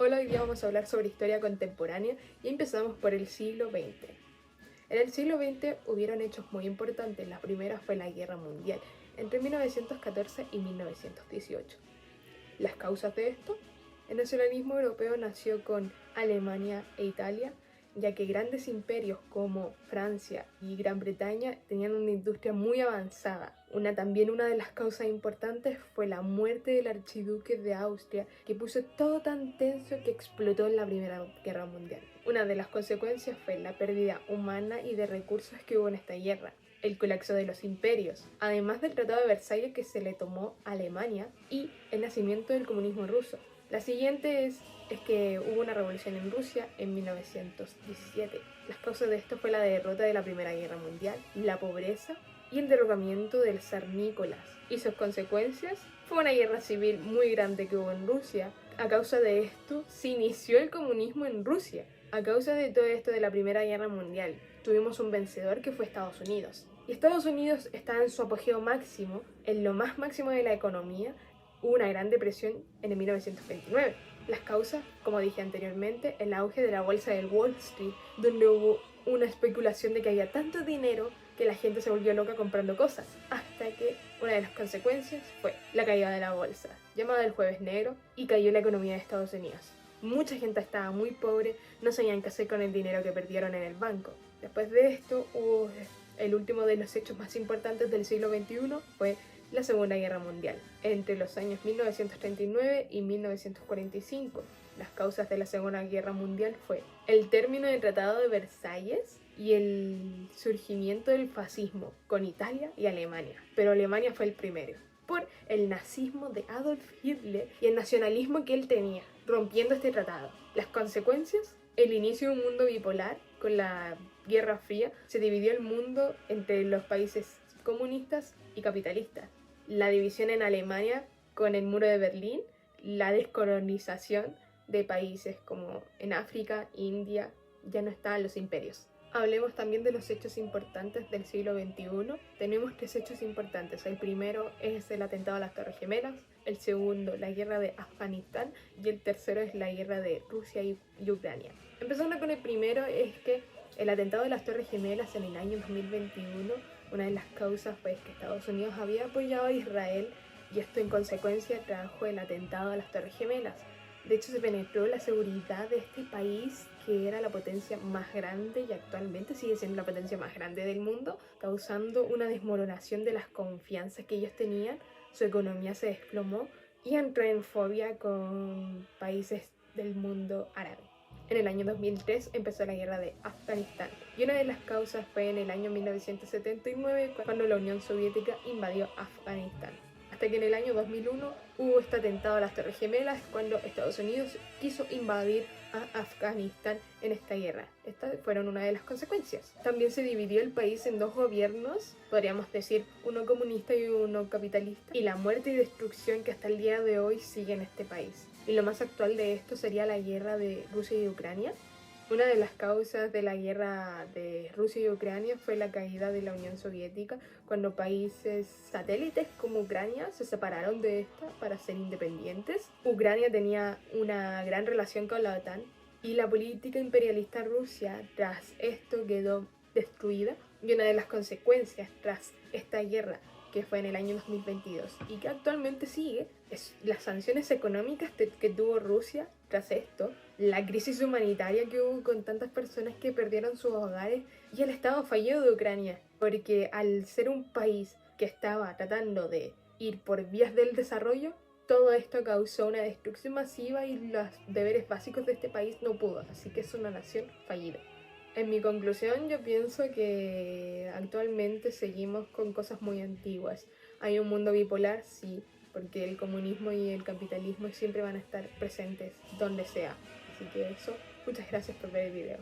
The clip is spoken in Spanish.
Hola, hoy día vamos a hablar sobre historia contemporánea y empezamos por el siglo XX. En el siglo XX hubieron hechos muy importantes. La primera fue la Guerra Mundial, entre 1914 y 1918. Las causas de esto: el nacionalismo europeo nació con Alemania e Italia, ya que grandes imperios como Francia y Gran Bretaña tenían una industria muy avanzada. También una de las causas importantes fue la muerte del archiduque de Austria, que puso todo tan tenso que explotó en la Primera Guerra Mundial. Una de las consecuencias fue la pérdida humana y de recursos que hubo en esta guerra, el colapso de los imperios, además del Tratado de Versalles que se le tomó a Alemania y el nacimiento del comunismo ruso. La siguiente es que hubo una revolución en Rusia en 1917. Las causas de esto fue la derrota de la Primera Guerra Mundial, la pobreza y el derrocamiento del zar Nicolás. Y sus consecuencias fue una guerra civil muy grande que hubo en Rusia. A causa de esto se inició el comunismo en Rusia. A causa de todo esto de la Primera Guerra Mundial, tuvimos un vencedor que fue Estados Unidos. Y Estados Unidos estaba en su apogeo máximo, en lo más máximo de la economía. Hubo una gran depresión en el 1929. Las causas, como dije anteriormente, el auge de la bolsa del Wall Street, donde hubo una especulación de que había tanto dinero que la gente se volvió loca comprando cosas, hasta que una de las consecuencias fue la caída de la bolsa, llamada el Jueves Negro, y cayó la economía de Estados Unidos. Mucha gente estaba muy pobre, no sabían qué hacer con el dinero que perdieron en el banco. Después de esto, hubo el último de los hechos más importantes del siglo XXI, fue la Segunda Guerra Mundial, entre los años 1939 y 1945. Las causas de la Segunda Guerra Mundial fue el término del Tratado de Versalles y el surgimiento del fascismo con Italia y Alemania, pero Alemania fue el primero, por el nazismo de Adolf Hitler y el nacionalismo que él tenía, rompiendo este tratado. Las consecuencias: el inicio de un mundo bipolar. Con la Guerra Fría se dividió el mundo entre los países comunistas y capitalistas. La división en Alemania con el muro de Berlín, la descolonización de países como en África, India, ya no estaban los imperios. Hablemos también de los hechos importantes del siglo XXI. Tenemos tres hechos importantes. El primero es el atentado a las Torres Gemelas, el segundo la guerra de Afganistán y el tercero es la guerra de Rusia y Ucrania. Empezando con el primero, es que el atentado de las Torres Gemelas en el año 2021, una de las causas fue que Estados Unidos había apoyado a Israel y esto en consecuencia trajo el atentado a las Torres Gemelas. De hecho, se penetró la seguridad de este país, que era la potencia más grande y actualmente sigue siendo la potencia más grande del mundo, causando una desmoronación de las confianzas que ellos tenían. Su economía se desplomó y entró en fobia con países del mundo árabe. En el año 2003 empezó la guerra de Afganistán y una de las causas fue en el año 1979 cuando la Unión Soviética invadió Afganistán. Hasta que en el año 2001 hubo este atentado a las Torres Gemelas cuando Estados Unidos quiso invadir a Afganistán en esta guerra. Estas fueron una de las consecuencias. También se dividió el país en dos gobiernos, podríamos decir uno comunista y uno capitalista, y la muerte y destrucción que hasta el día de hoy sigue en este país. Y lo más actual de esto sería la guerra de Rusia y Ucrania. Una de las causas de la guerra de Rusia y Ucrania fue la caída de la Unión Soviética, cuando países satélites como Ucrania se separaron de esta para ser independientes. Ucrania tenía una gran relación con la OTAN y la política imperialista rusa tras esto quedó destruida, y una de las consecuencias tras esta guerra, que fue en el año 2022 y que actualmente sigue, es las sanciones económicas que tuvo Rusia tras esto, la crisis humanitaria que hubo con tantas personas que perdieron sus hogares y el estado fallido de Ucrania, porque al ser un país que estaba tratando de ir por vías del desarrollo, todo esto causó una destrucción masiva y los deberes básicos de este país no pudo, así que es una nación fallida. En mi conclusión, yo pienso que actualmente seguimos con cosas muy antiguas. Hay un mundo bipolar, sí, porque el comunismo y el capitalismo siempre van a estar presentes donde sea. Así que eso, muchas gracias por ver el video.